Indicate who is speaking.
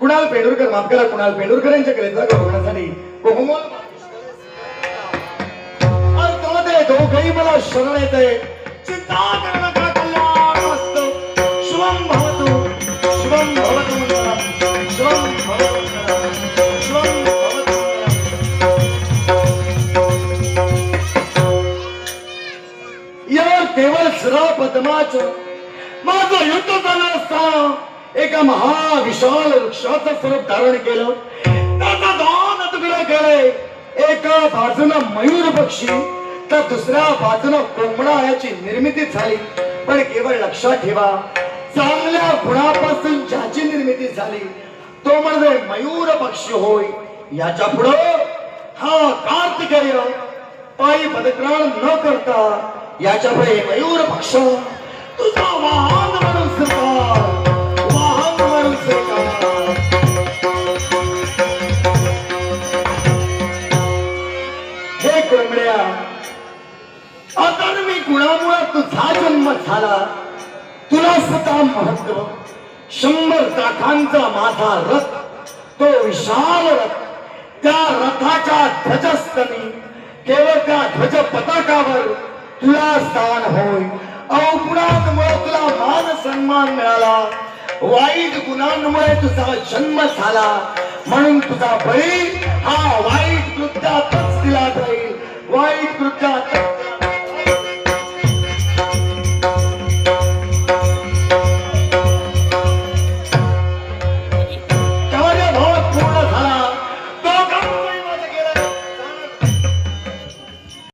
Speaker 1: कुणाल पेंडुरकर, माफ करा, कुणाल पेंडुरकर यांच्या कलेचा गौरवण्यासाठी बहुमोल दोघही मला शरण येते. चिंता करू नका, कल्याण असतो. शुभम भवतु, शुभम भवतु मंगलम, शुभम भवतु मंगलम, शुभम भवतु मंगलम. या केवळ श्राप पद्माचं माझं युद्ध झालं असता एका महाविशाल वृक्षाचं स्वरूप धारण केलं. त्याचा दोन तुकडे केले. एका बाजूनं मयूर पक्षी तर दुसऱ्या बाजूनं कोंबडा याची निर्मिती झाली. पण केवळ लक्षात ठेवा, चांगल्या गुणापासून ज्याची निर्मिती झाली तो म्हणजे मयूर पक्षी होय. याच्या पुढे हा कार्तिकेय पायी पदक्राण न करता याच्या पुढे मयूर पक्ष तुझा वाहन म्हणून स्वीकार, वाहन म्हणून स्वीकार. हे कोंबड्या, आता मी गुणामुळे तुझा जन्म झाला. तुला स्वतः महत्व 100 चाकांचा माझा रथ, तो विशाल रथ, त्या रथाच्या ध्वजस्थानी केवळ त्या ध्वज पताकावर तुला स्थान होय. अवगुणांमुळे तुला मान सन्मान मिळाला, वाईट गुणांमुळे तुझा जन्म झाला. म्हणून तुझा बळी हा वाईट कृत्यातच दिला जाईल, वाईट कृत्यात